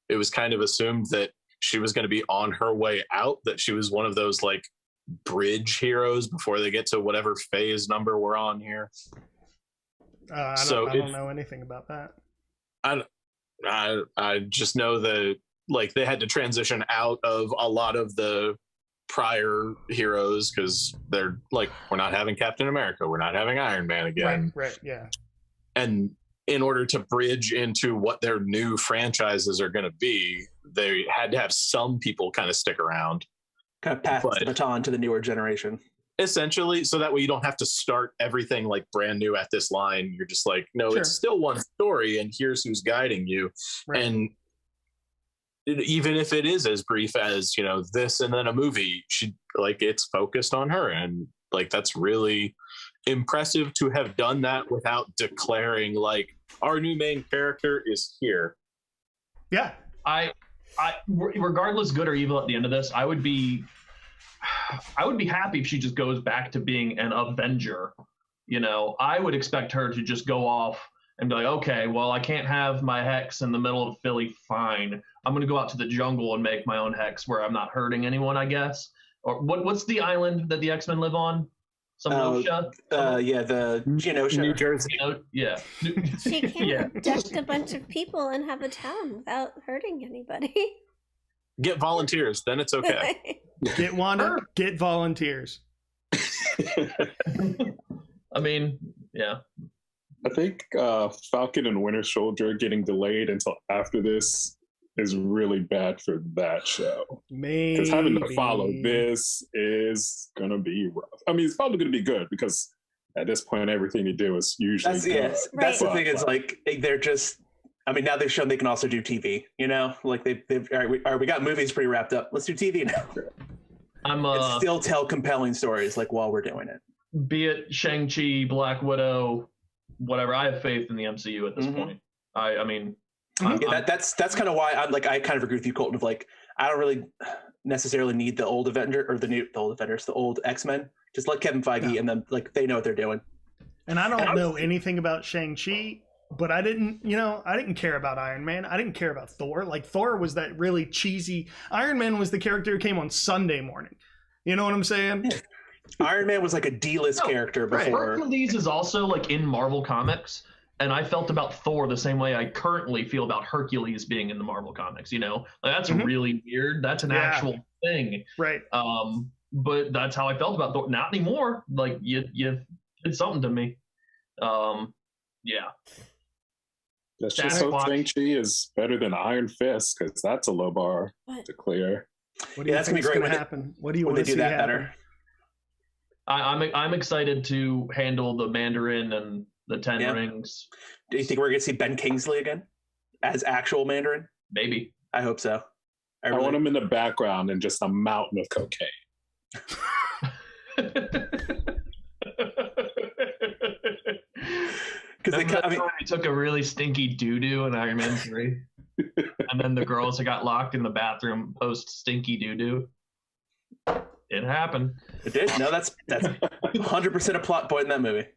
it was kind of assumed that she was going to be on her way out, that she was one of those like bridge heroes before they get to whatever phase number we're on here. I don't know anything about that. I just know that like they had to transition out of a lot of the prior heroes because they're like, we're not having Captain America, we're not having Iron Man again. Right, yeah. And in order to bridge into what their new franchises are going to be, they had to have some people kind of stick around. Kind of pass the baton to the newer generation. Essentially, so that way you don't have to start everything like brand new at this line. You're just like, no, It's still one story, and here's who's guiding you. Right. And even if it is as brief as, this and then a movie, it's focused on her. And like, that's really impressive to have done that without declaring like, our new main character is here. Yeah. I regardless good or evil at the end of this, I would be happy if she just goes back to being an Avenger. I would expect her to just go off and be like, okay, well, I can't have my hex in the middle of Philly. Fine. I'm going to go out to the jungle and make my own hex where I'm not hurting anyone, I guess. Or what's the island that the X-Men live on? The Genosha. New Jersey. Yeah. She can abduct a bunch of people and have a town without hurting anybody. Get volunteers, then it's okay. Get Wanda, get volunteers. I mean, yeah. I think Falcon and Winter Soldier getting delayed until after this is really bad for that show. Because having to follow this is going to be rough. I mean, it's probably going to be good because at this point, everything you do is usually good. That's the thing. It's like they're just. I mean, now they've shown they can also do TV. Like they've all right. We got movies pretty wrapped up. Let's do TV now. And still tell compelling stories like while we're doing it. Be it Shang-Chi, Black Widow, whatever. I have faith in the MCU at this point. I mean. That's kind of why I kind of agree with you, Colton. Of like, I don't really necessarily need the old Avenger or the old X-Men. Just let Kevin Feige and then like they know what they're doing. And I don't know anything about Shang-Chi, but I didn't care about Iron Man. I didn't care about Thor. Like Thor was that really cheesy. Iron Man was the character who came on Sunday morning. You know what I'm saying? Yeah. Iron Man was like a D-list character before. Hercules is also like in Marvel Comics. And I felt about Thor the same way I currently feel about Hercules being in the Marvel Comics, Like, that's really weird. That's an actual thing. Right. But that's how I felt about Thor. Not anymore. Like, you did something to me. Yeah. Let's just hope Shang-Chi is better than Iron Fist, because that's a low bar to clear. What do you think is going to happen? What do you want to see happen? Better? I'm excited to handle the Mandarin and the 10 rings. Do you think we're gonna see Ben Kingsley again as actual Mandarin? Maybe. I hope so. I want him in the background and just a mountain of cocaine. Because he took a really stinky doo-doo in Iron Man 3. And then the girls got locked in the bathroom post stinky doo-doo. It happened. It did? No, that's 100% a plot point in that movie.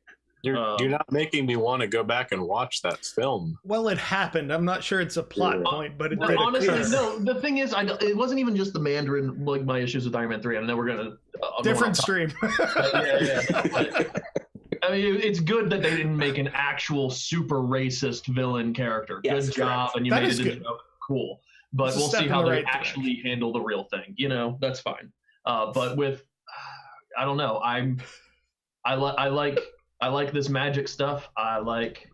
You're not making me want to go back and watch that film. Well, it happened. I'm not sure it's a plot point, but it did. Honestly, no. The thing is, it wasn't even just the Mandarin. Like my issues with Iron Man 3. I know we're gonna different stream. Yeah. I mean, it's good that they didn't make an actual super racist villain character. Yes, good job, and you made it a joke. Cool. But we'll see how they actually handle the real thing. You know, that's fine. But with, I don't know. I like this magic stuff. I like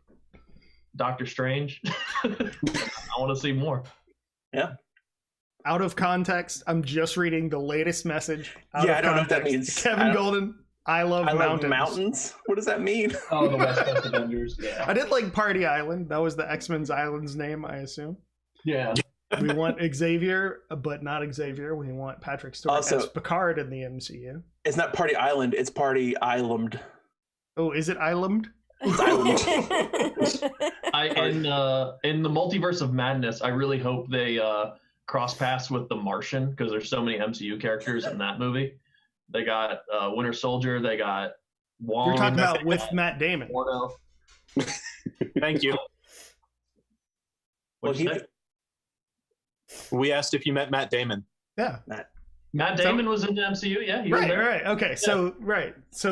Doctor Strange. I want to see more. Yeah. Out of context, I'm just reading the latest message. I don't know what that means. Kevin Golden, I love mountains. What does that mean? Oh, the West Coast Avengers. Yeah. I did like Party Island. That was the X-Men's Island's name, I assume. Yeah. We want Xavier, but not Xavier. We want Patrick Stewart as Picard in the MCU. It's not Party Island. It's Party Island. Oh, is it Island? It's Island. In the Multiverse of Madness, I really hope they cross paths with the Martian, because there's so many MCU characters in that movie. They got Winter Soldier. They got Wong. You're talking about with Matt Damon. Thank you. We asked if you met Matt Damon. Yeah. Matt Damon was in the MCU. Yeah. He was there. Right. Okay. So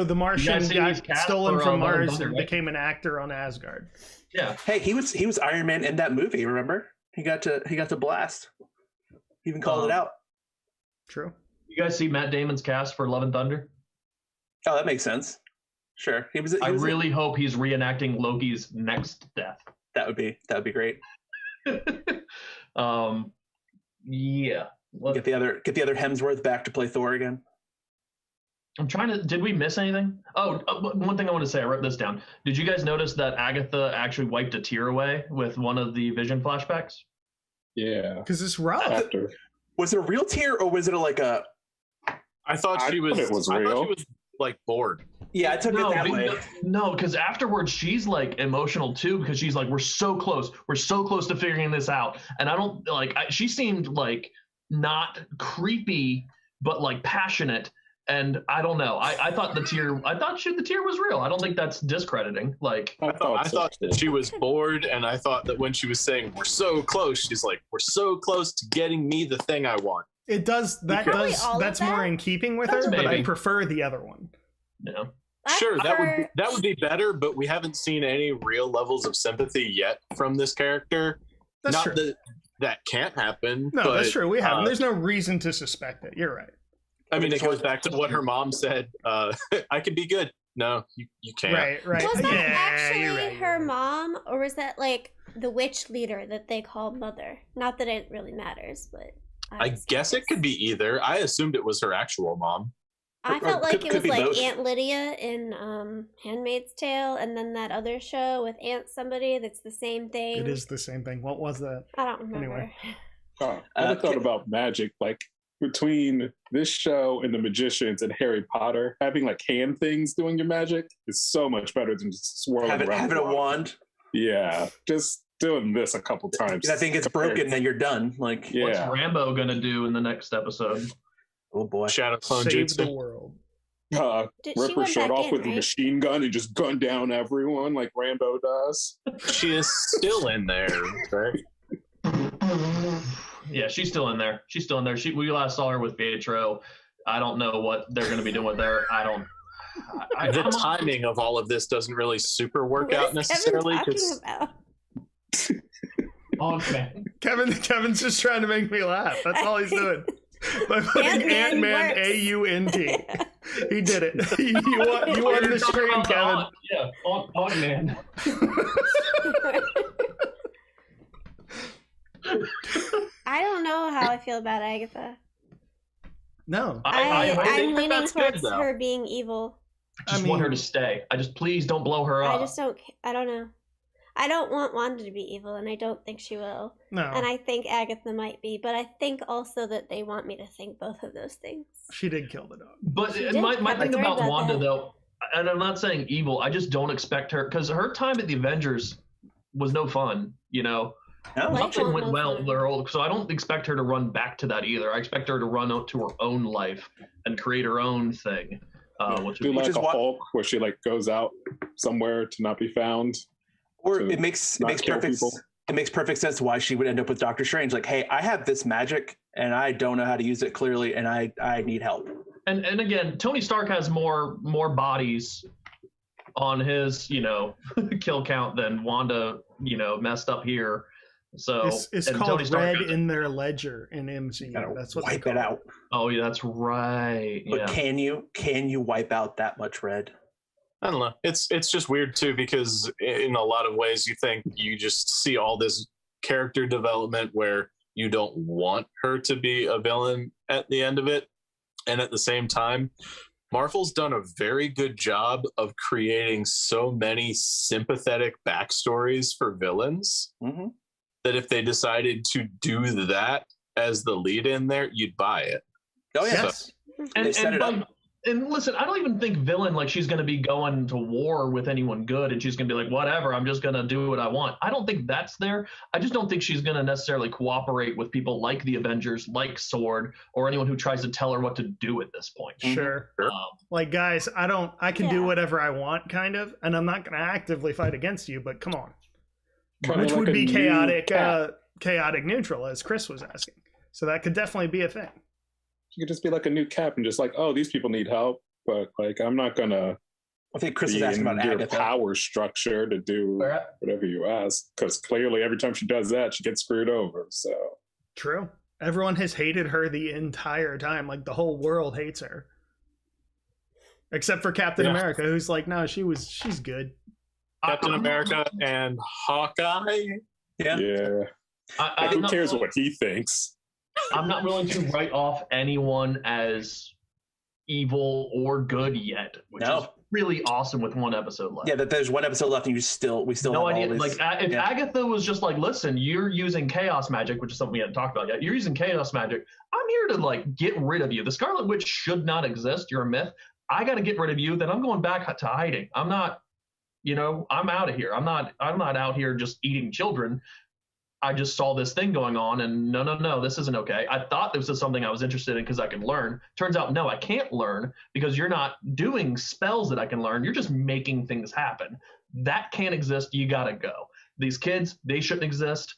the Martian got stolen from Mars and became an actor on Asgard. Yeah. Hey, he was Iron Man in that movie. Remember? He got to blast. He even called it out. True. You guys see Matt Damon's cast for Love and Thunder? Oh, that makes sense. Sure. I really hope he's reenacting Loki's next death. That would be great. Yeah. Get the other Hemsworth back to play Thor again. I'm trying to. Did we miss anything? Oh, one thing I want to say. I wrote this down. Did you guys notice that Agatha actually wiped a tear away with one of the Vision flashbacks? Yeah. Because it's rough. Was it a real tear or was it I thought she was real. She was like bored. Yeah, I took it that way. No, because afterwards she's like emotional too, because she's like, we're so close to figuring this out, and I don't like. She seemed like not creepy, but like passionate, and I don't know. I thought the tear was real. I don't think that's discrediting. Like I thought that she was bored, and I thought that when she was saying we're so close, she's like, we're so close to getting me the thing I want. It does. That's more in keeping with her, but I prefer the other one. Yeah. Sure, that would be better, but we haven't seen any real levels of sympathy yet from this character. That's Not true. that can't happen. No, but, that's true. We haven't. There's no reason to suspect it. You're right. I mean, it goes back to what her mom said. I can be good. No, you can't. Right. Was that actually her mom, or was that like the witch leader that they call Mother? Not that it really matters, but I guess it could be either. I assumed it was her actual mom. I felt like it was like both. Aunt Lydia in Handmaid's Tale, and then that other show with Aunt somebody that's the same thing. It is the same thing. What was that? I don't remember. Anyway. I thought about magic, like between this show and The Magicians and Harry Potter, having like hand things doing your magic is so much better than just swirling around. Having a wand. Yeah, just doing this a couple times. I think it's broken, then you're done. Like, what's Rambo gonna do in the next episode? Oh boy, Shadow Clone Save Jutsu. the world. Ripper showed off with a machine gun and just gunned down everyone like Rambo does. She is still in there, right? Yeah, she's still in there. We last saw her with Pietro. I don't know what they're going to be doing with her. The timing of all of this doesn't really super work out necessarily. Okay. Kevin's just trying to make me laugh. That's all he's doing. By putting Ant-Man AUNT. He did it. You won the stream, Kevin. Yeah, Ant-Man. I don't know how I feel about Agatha. No. I'm leaning towards her being evil. I just want her to stay. Please don't blow her up. I don't know. I don't want Wanda to be evil, and I don't think she will. No. And I think Agatha might be, but I think also that they want me to think both of those things. She did kill the dog. But my thing about Wanda, though, and I'm not saying evil, I just don't expect her, because her time at the Avengers was no fun, you know? Nothing went well with her old, so I don't expect her to run back to that either. I expect her to run out to her own life and create her own thing. Which is a Hulk, where she like goes out somewhere to not be found. Or it makes perfect sense why she would end up with Doctor Strange. Like, hey, I have this magic and I don't know how to use it clearly, and I need help. And again, Tony Stark has more bodies on his, you know, kill count than Wanda, you know, messed up here. So it's called red in their ledger in MCU. That's what wipe it out. Oh yeah, that's right. But can you wipe out that much red? I don't know. It's just weird too, because in a lot of ways you think you just see all this character development where you don't want her to be a villain at the end of it, and at the same time, Marvel's done a very good job of creating so many sympathetic backstories for villains. Mm-hmm. That if they decided to do that as the lead in there, you'd buy it. Oh, yes. So, and listen, I don't even think villain, like she's going to be going to war with anyone good and she's going to be like, whatever, I'm just going to do what I want. I don't think that's there. I just don't think she's going to necessarily cooperate with people like the Avengers, like SWORD, or anyone who tries to tell her what to do at this point. Sure. Like, guys, I can do whatever I want, kind of, and I'm not going to actively fight against you, but come on. Which would be chaotic neutral, as Chris was asking. So that could definitely be a thing. You could just be like a new Cap and just like, oh, these people need help, but like I'm not gonna. I think Chris is asking about Agatha. Power structure to do whatever you ask, because clearly every time she does that, she gets screwed over. So true. Everyone has hated her the entire time. Like the whole world hates her, except for Captain America, who's like, no, she's good. Captain America and Hawkeye. Yeah. Who cares what he thinks? I'm not willing to write off anyone as evil or good yet, which is really awesome with one episode left. Yeah, that there's one episode left and we still no have idea. All these, like if Agatha was just like, listen, you're using chaos magic, which is something we hadn't talked about yet. You're using chaos magic. I'm here to like get rid of you. The Scarlet Witch should not exist. You're a myth. I got to get rid of you. Then I'm going back to hiding. I'm not. You know, I'm out of here. I'm not out here just eating children. I just saw this thing going on and no, this isn't okay. I thought this was something I was interested in because I could learn. Turns out, no, I can't learn because you're not doing spells that I can learn. You're just making things happen. That can't exist. You got to go. These kids, they shouldn't exist.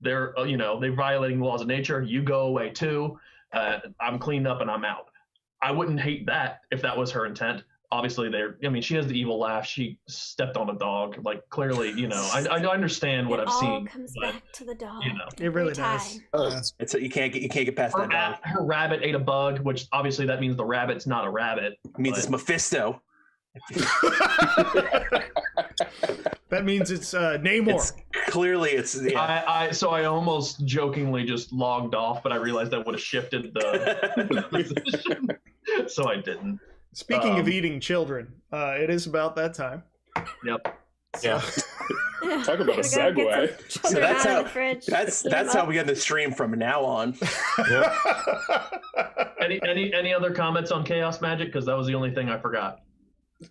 They're, they're violating the laws of nature. You go away too. I'm cleaned up and I'm out. I wouldn't hate that if that was her intent. Obviously, she has the evil laugh. She stepped on a dog. Like, clearly, I understand what I've seen. It all comes back to the dog. It really does. You can't get past that dog. Her rabbit ate a bug, which obviously that means the rabbit's not a rabbit. It means it's Mephisto. That means it's Namor. So I almost jokingly just logged off, but I realized that would have shifted the position, so I didn't. Speaking of eating children, it is about that time. Yep. Yeah. Talk about a segue. So that's how we get the stream from now on. Any other comments on chaos magic? Because that was the only thing I forgot.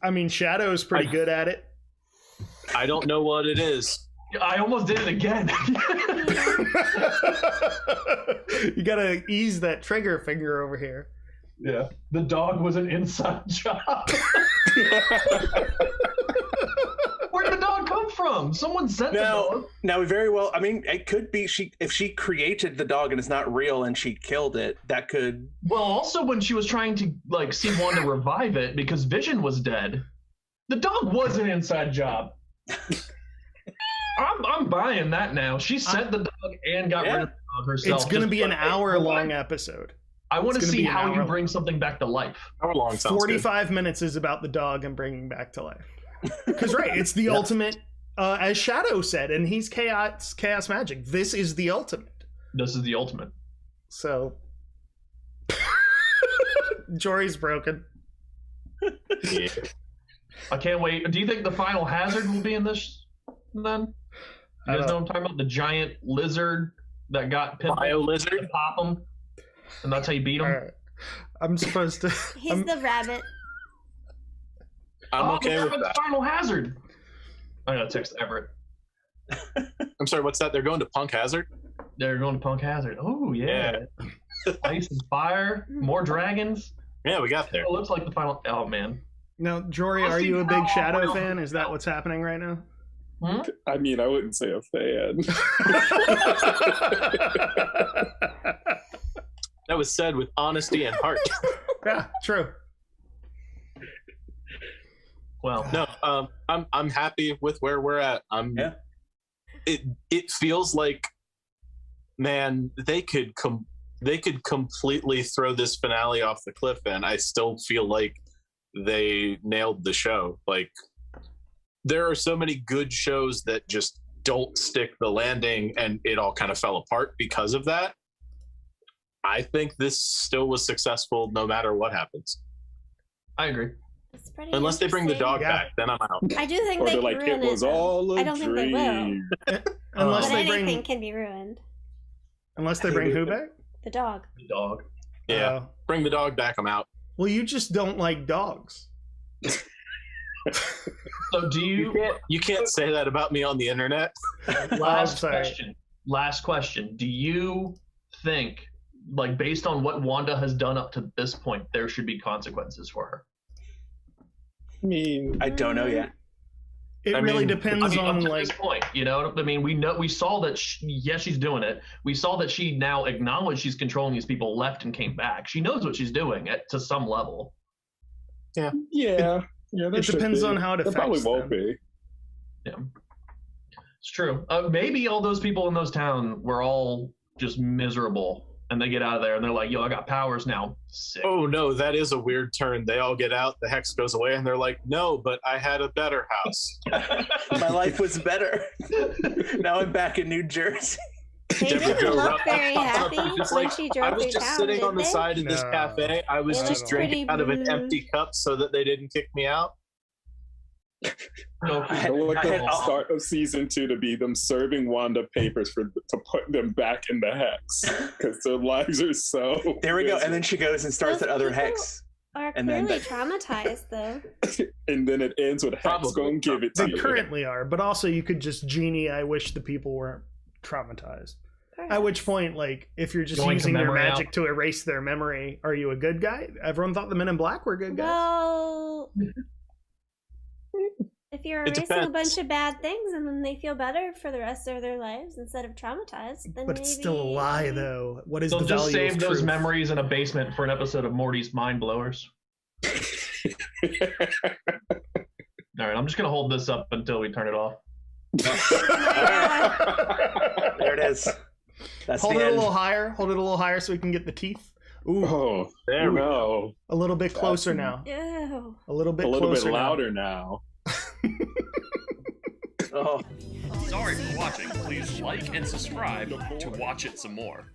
I mean, Shadow's pretty good at it. I don't know what it is. I almost did it again. You gotta ease that trigger finger over here. Yeah, the dog was an inside job. Where did the dog come from? Someone sent the dog. Now, very well. I mean, it could be if she created the dog and it's not real and she killed it. That could. Well, also when she was trying to see Wanda revive it because Vision was dead, the dog was an inside job. I'm buying that now. She sent the dog and got rid of the dog herself. It's going to be an hour-long episode. I want to see how you bring something back to life. Hour long sounds 45 minutes is about the dog and bringing back to life. Because it's the ultimate, as Shadow said, and he's chaos magic. This is the ultimate. This is the ultimate. So, Jory's broken. Yeah. I can't wait. Do you think the final hazard will be in this then? You guys know what I'm talking about? The giant lizard that got Bio lizard? Pop him, and that's how you beat him. Right. I'm supposed to. He's the rabbit. I'm okay with that. Final hazard. I gotta text Everett. I'm sorry, what's that? They're going to Punk Hazard? They're going to Punk Hazard. Oh, yeah. Ice and fire, more dragons. Yeah, we got there. It looks like the final. Oh, man. Now, Jory, are you a big Shadow fan? Is that what's happening right now? I mean, I wouldn't say a fan. That was said with honesty and heart. Yeah, true. Well, no, I'm happy with where we're at. It feels like, man, they could completely throw this finale off the cliff, and I still feel like they nailed the show. Like, there are so many good shows that just don't stick the landing, and it all kind of fell apart because of that. I think this still was successful no matter what happens. I agree. Unless they bring the dog back, then I'm out. I do think they can ruin it was all a I don't think they will. Unless but they bring anything can be ruined. Unless they bring who back? The dog. The dog. Yeah. Bring the dog back, I'm out. Well, you just don't like dogs. So do you can't say that about me on the internet. Last question. Do you think, like, based on what Wanda has done up to this point, there should be consequences for her? I mean, I don't know yet. It really depends on, up to like, this point, you know. I mean, we saw that she's doing it. We saw that she now acknowledged she's controlling these people, left and came back. She knows what she's doing to some level. Yeah. It depends on how it affects probably won't them. be. Yeah, it's true. Maybe all those people in those towns were all just miserable, and they get out of there and they're like, "Yo, I got powers now." Sick. Oh no, that is a weird turn. They all get out, the hex goes away, and they're like, "No, but I had a better house. My life was better. Now I'm back in New Jersey." They didn't look very happy when she drove I was through just town, sitting did on the they? side of this cafe. I was just drinking out of an empty cup so that they didn't kick me out. I want the start of season 2 to be them serving Wanda papers to put them back in the hex because their lives are so. There we go, and then she goes and starts that other hex. Are clearly traumatized though. And then it ends with Hex going to give it to you. They currently are, but also you could just genie. I wish the people weren't traumatized. Perhaps. At which point, like, if you're just using your magic to erase their memory, are you a good guy? Everyone thought the Men in Black were good guys. Well, if you're erasing a bunch of bad things and then they feel better for the rest of their lives instead of traumatized, then but it's still a lie, though. What is the value just save of those truth? memories in a basement for an episode of Morty's Mind Blowers. All right, I'm just gonna hold this up until we turn it off. There it is. That's Hold the it end. a little higher. Hold it a little higher so we can get the teeth. Ooh. Oh, there we go. A little bit closer now. Ew. A little bit louder now. Oh. Sorry for watching. Please like and subscribe to watch it some more.